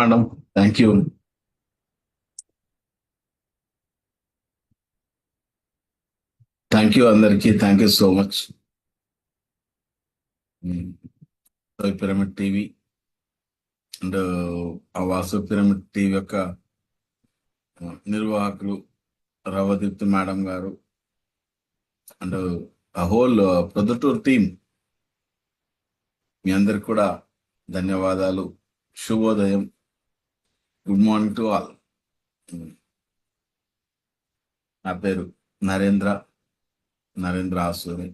Madam. Thank you. Thank you అందరికీ. Thank you so much. Pyramid TV and ఆ Vasu pyramid TV యొక్క నిర్వాహకులు Ravadeepti madam గారు అండ్ ఆ హోల్ ప్రొద్దుటూరు టీం, మీ అందరికి కూడా ధన్యవాదాలు. శుభోదయం. Good morning to all. నా పేరు నరేంద్ర ఆసూరి.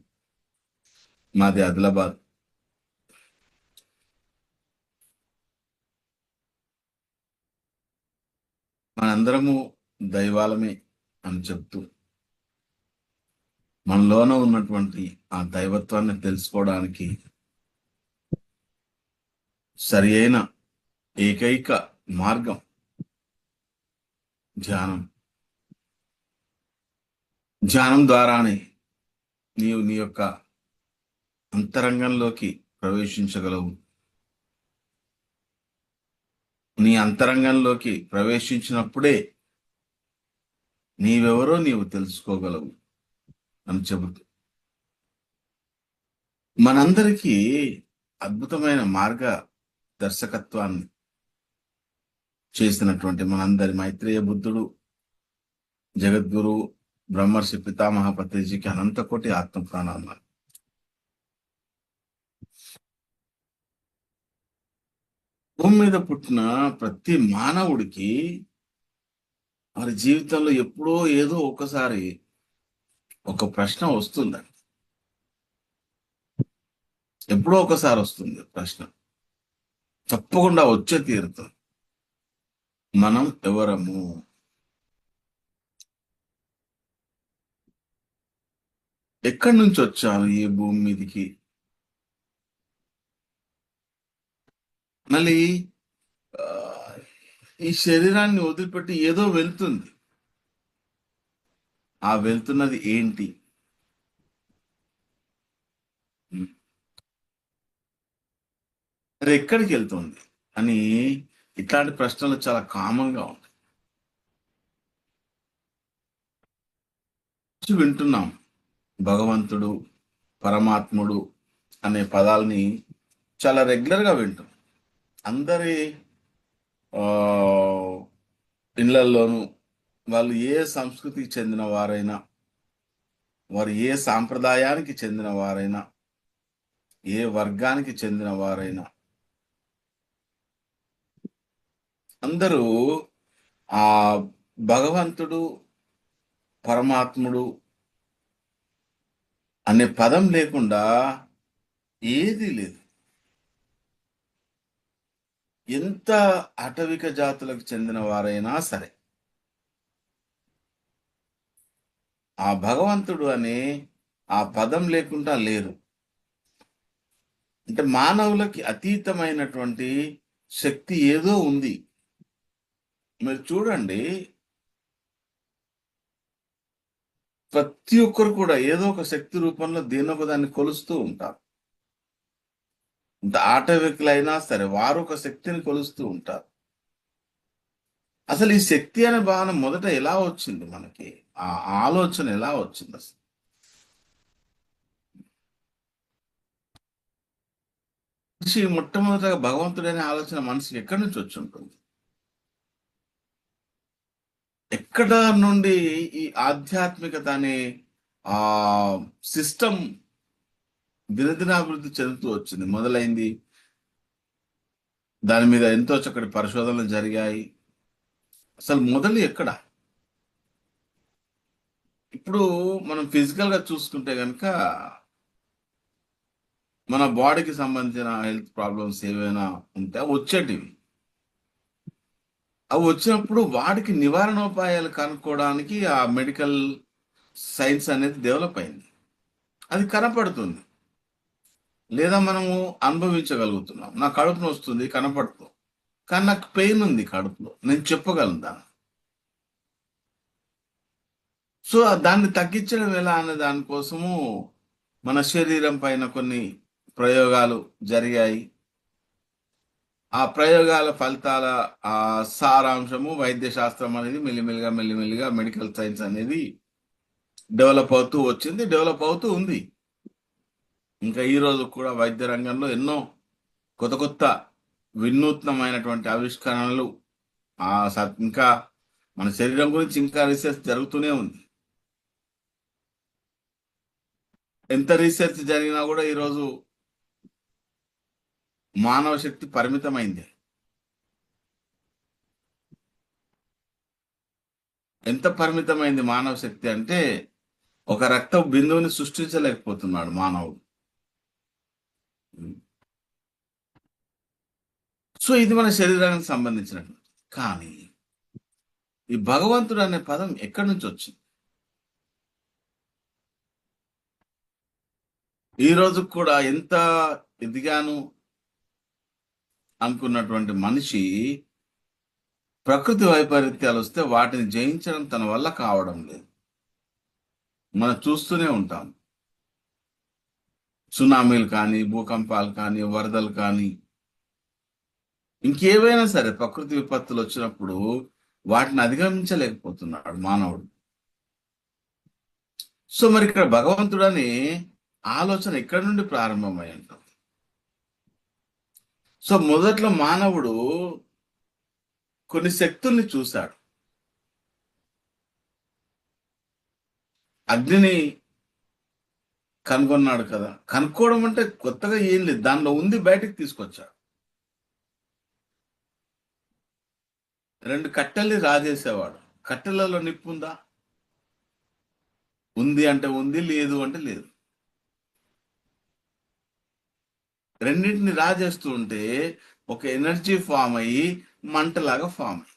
మాది ఆదిలాబాద్. మనందరము దైవాలమే అని చెప్తూ మనలోన ఉన్నటువంటి ఆ దైవత్వాన్ని తెలుసుకోవడానికి సరి అయిన ఏకైక మార్గం ధ్యానం. ధ్యానం ద్వారానే నీవు నీ యొక్క అంతరంగంలోకి ప్రవేశించగలవు. నీ అంతరంగంలోకి ప్రవేశించినప్పుడే నీవెవరో నీవు తెలుసుకోగలవు అని చెబుతూ మనందరికీ అద్భుతమైన మార్గ దర్శకత్వాన్ని చేసినటువంటి మనందరి మైత్రేయ బుద్ధుడు, జగద్గురు బ్రహ్మర్షి పితామహ పత్రిజీకి అనంత కోటి ఆత్మ ప్రణామాలు. భూమి మీద పుట్టిన ప్రతి మానవుడికి వారి జీవితంలో ఎప్పుడో ఏదో ఒకసారి ఒక ప్రశ్న వస్తుందండి. ఎప్పుడో ఒకసారి వస్తుంది ప్రశ్న, తప్పకుండా వచ్చే తీరుతుంది. మనం ఎవరము? ఎక్కడి నుంచి వచ్చాను ఈ భూమి మీదకి? మళ్ళీ ఈ శరీరాన్ని వదిలిపెట్టి ఏదో వెళ్తుంది. ఆ వెళ్తున్నది ఏంటి? మరి ఎక్కడికి వెళ్తుంది అని ఇట్లాంటి ప్రశ్నలు చాలా కామన్గా ఉంటాయి. వింటున్నాం భగవంతుడు, పరమాత్ముడు అనే పదాలని చాలా రెగ్యులర్గా వింటున్నాం. అందరి ఇళ్లల్లోనూ వాళ్ళు ఏ సంస్కృతికి చెందిన వారైనా, వారు ఏ సాంప్రదాయానికి చెందిన వారైనా, ఏ వర్గానికి చెందిన వారైనా, అందరూ ఆ భగవంతుడు, పరమాత్ముడు అనే పదం లేకుండా ఏది లేదు. ఎంత అటవిక జాతులకు చెందిన వారైనా సరే ఆ భగవంతుడు అనే ఆ పదం లేకుండా లేరు. అంటే మానవులకి అతీతమైనటువంటి శక్తి ఏదో ఉంది. మీరు చూడండి, ప్రతి ఒక్కరు కూడా ఏదో ఒక శక్తి రూపంలో దేనొక దాన్ని కొలుస్తూ ఉంటారు. ఆటవికులైనా సరే వారు ఒక శక్తిని కొలుస్తూ ఉంటారు. అసలు ఈ శక్తి అనే భావన మొదట ఎలా వచ్చింది మనకి? ఆ ఆలోచన ఎలా వచ్చింది అసలు? మనిషి మొట్టమొదటిగా భగవంతుడనే ఆలోచన మనిషికి ఎక్కడి నుంచి వచ్చి ఉంటుంది? ఎక్కడ నుండి ఈ ఆధ్యాత్మికత అనే ఆ సిస్టమ్ దినదినాభివృద్ధి చెందుతూ వచ్చింది? మొదలైంది. దాని మీద ఎంతో చక్కటి పరిశోధనలు జరిగాయి. అసలు మొదలు ఎక్కడ? ఇప్పుడు మనం ఫిజికల్ గా చూసుకుంటే కనుక మన బాడీకి సంబంధించిన హెల్త్ ప్రాబ్లమ్స్ ఏవైనా ఉంటే వచ్చేటివి. అవి వచ్చినప్పుడు వాటికి నివారణోపాయాలు కనుక్కోవడానికి ఆ మెడికల్ సైన్స్ అనేది డెవలప్ అయింది. అది కనపడుతుంది, లేదా మనము అనుభవించగలుగుతున్నాం. నా కడుపు వస్తుంది, కనపడుతుంది, కానీ నాకు పెయిన్ ఉంది కడుపులో, నేను చెప్పగలను దాన్ని. సో దాన్ని తగ్గించడం ఎలా అనే దానికోసము మన శరీరం పైన కొన్ని ప్రయోగాలు జరిగాయి. ఆ ప్రయోగాల ఫలితాల ఆ సారాంశము వైద్య శాస్త్రం అనేది మెల్లిమెల్లిగా మెల్లిమెల్లిగా మెడికల్ సైన్స్ అనేది డెవలప్ అవుతూ వచ్చింది, డెవలప్ అవుతూ ఉంది. ఇంకా ఈ రోజు కూడా వైద్య రంగంలో ఎన్నో కొత్త కొత్త వినూత్నమైనటువంటి ఆవిష్కరణలు ఇంకా మన శరీరం గురించి ఇంకా రీసెర్చ్ జరుగుతూనే ఉంది. ఎంత రీసెర్చ్ జరిగినా కూడా ఈరోజు మానవ శక్తి పరిమితమైంది. ఎంత పరిమితమైంది మానవ శక్తి అంటే ఒక రక్త బిందువుని సృష్టించలేకపోతున్నాడు మానవుడు. సో ఇది మన శరీరానికి సంబంధించినటువంటి. కానీ ఈ భగవంతుడు అనే పదం ఎక్కడి నుంచి వచ్చింది? ఈ రోజు కూడా ఎంత ఎదిగాను అనుకున్నటువంటి మనిషి ప్రకృతి వైపరీత్యాలు వస్తే వాటిని జయించడం తన వల్ల కావడం లేదు. మనం చూస్తూనే ఉంటాం. సునామీలు కానీ, భూకంపాలు కానీ, వరదలు కానీ, ఇంకేవైనా సరే ప్రకృతి విపత్తులు వచ్చినప్పుడు వాటిని అధిగమించలేకపోతున్నాడు మానవుడు. సో మరి ఇక్కడ భగవంతుడని ఆలోచన ఎక్కడి నుండి ప్రారంభమై ఉంటుంది? సో మొదట్లో మానవుడు కొన్ని శక్తుల్ని చూశాడు. అగ్నిని కనుగొన్నాడు కదా. కనుక్కోవడం అంటే కొత్తగా ఏం లేదు, దానిలో ఉంది బయటకు తీసుకొచ్చాడు. 2 కట్టెల్ని రాజేసేవాడు. కట్టెలలో నిప్పు ఉందా? ఉంది అంటే ఉంది, లేదు అంటే లేదు. రెండింటిని రాజేస్తూ ఉంటే ఒక ఎనర్జీ ఫామ్ అయ్యి మంటలాగా ఫామ్ అయ్యి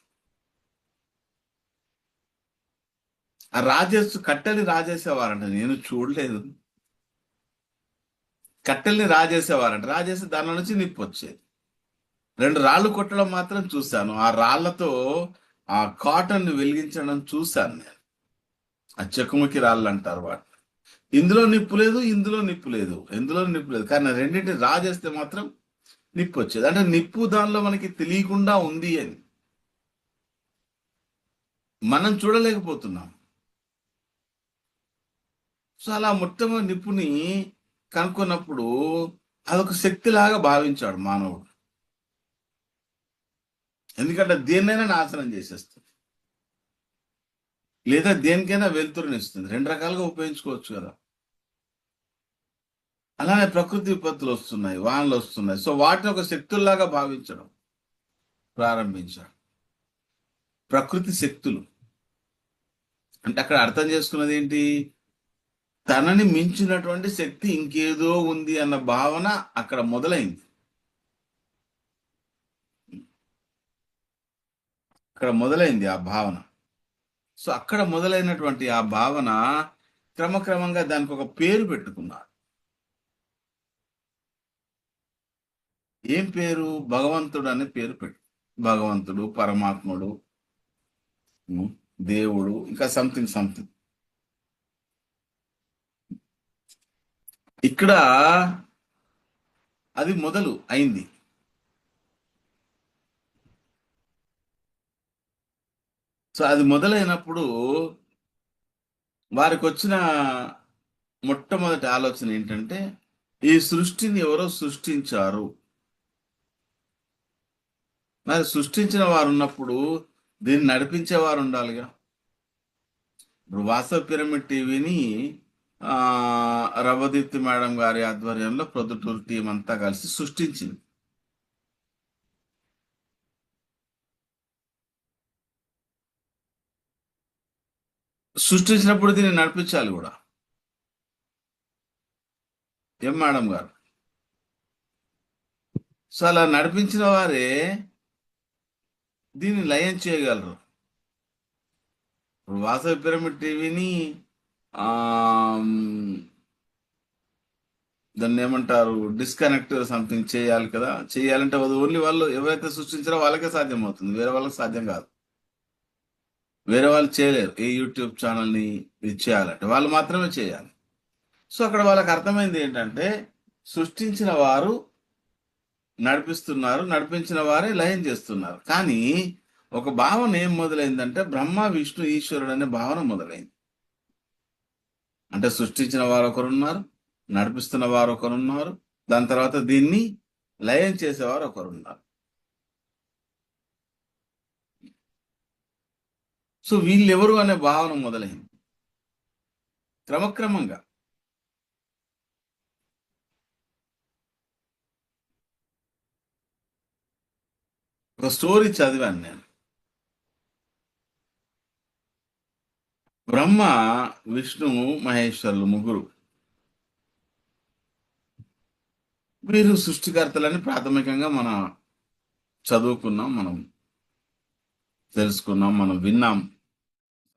కట్టెల్ని రాజేసేవారంట. నేను చూడలేదు. కట్టెల్ని రాజేసి దానిలో నుంచి నిప్పు వచ్చేది. 2 రాళ్ళు కొట్టడం మాత్రం చూశాను. ఆ రాళ్లతో ఆ కాటన్ ని వెలిగించడం చూశాను నేను. ఆ చెక్కుముకి రాళ్ళు అంటారు వాటిని. ఇందులో నిప్పు లేదు, ఇందులో నిప్పు లేదు, కానీ రెండింటిని రాజేస్తే మాత్రం నిప్పు వచ్చేది. అంటే నిప్పు దానిలో మనకి తెలియకుండా ఉంది అని మనం చూడలేకపోతున్నాం. సో అలా మొట్టమొదటి నిప్పుని కనుక్కున్నప్పుడు అదొక శక్తిలాగా భావించాడు మానవుడు. ఎందుకంటే దేన్నైనా నాశనం చేసేస్తుంది, లేదా దేనికైనా వెలుతురునిస్తుంది. 2 రకాలుగా ఉపయోగించుకోవచ్చు కదా. అలానే ప్రకృతి విపత్తులు వస్తున్నాయి, వానలు వస్తున్నాయి. సో వాటిని ఒక శక్తుల్లాగా భావించడం ప్రారంభించాడు. ప్రకృతి శక్తులు అంటే అక్కడ అర్థం చేసుకున్నది ఏంటి? తనని మించినటువంటి శక్తి ఇంకేదో ఉంది అన్న భావన అక్కడ మొదలైంది. ఆ భావన. సో అక్కడ మొదలైనటువంటి ఆ భావన క్రమక్రమంగా దానికి ఒక పేరు పెట్టుకున్నాడు. ఏం పేరు? భగవంతుడు అనే పేరు పెట్టు. భగవంతుడు, పరమాత్ముడు, దేవుడు, ఇంకా సంథింగ్. ఇక్కడ అది మొదలు అయింది. సో అది మొదలైనప్పుడు వారికి వచ్చిన మొట్టమొదటి ఆలోచన ఏంటంటే, ఈ సృష్టిని ఎవరో సృష్టించారు. మరి సృష్టించిన వారు ఉన్నప్పుడు దీన్ని నడిపించేవారు ఉండాలిగా. ఇప్పుడు వాసవ్ పిరమిడ్ టీవీని రవదీప్తి మేడం గారి ఆధ్వర్యంలో ప్రొద్దుటూరు టీం అంతా కలిసి సృష్టించింది. సృష్టించినప్పుడు దీన్ని నడిపించాలి కూడా. ఏం మేడం గారు? సో అలా నడిపించిన వారే దీన్ని లయం చేయగలరు. ఇప్పుడు వాసవి పిరమిడ్ టీవీని దాన్ని ఏమంటారు, డిస్కనెక్ట్ సంథింగ్ చేయాలి కదా. చేయాలంటే ఓన్లీ వాళ్ళు ఎవరైతే సృష్టించారో వాళ్ళకే సాధ్యం అవుతుంది, వేరే వాళ్ళకి సాధ్యం కాదు. వేరే వాళ్ళు చేయలేరు. ఈ యూట్యూబ్ ఛానల్ని ఇది చేయాలంటే వాళ్ళు మాత్రమే చేయాలి. సో అక్కడ వాళ్ళకి అర్థమైంది ఏంటంటే, సృష్టించిన వారు నడిపిస్తున్నారు, నడిపించిన వారే లయం చేస్తున్నారు. కానీ ఒక భావన ఏం మొదలైందంటే బ్రహ్మ విష్ణు ఈశ్వరుడు అనే భావన మొదలైంది. అంటే సృష్టించిన వారు ఒకరున్నారు, నడిపిస్తున్న వారు ఒకరున్నారు, దాని తర్వాత దీన్ని లయం చేసేవారు ఒకరున్నారు. సో వీళ్ళెవరు అనే భావన మొదలైంది క్రమక్రమంగా. ఒక స్టోరీ చదివాను నేను. బ్రహ్మ, విష్ణువు, మహేశ్వరులు ముగ్గురు వీరు సృష్టికర్తలని ప్రాథమికంగా మనం చదువుకున్నాం, మనం తెలుసుకున్నాం, మనం విన్నాం.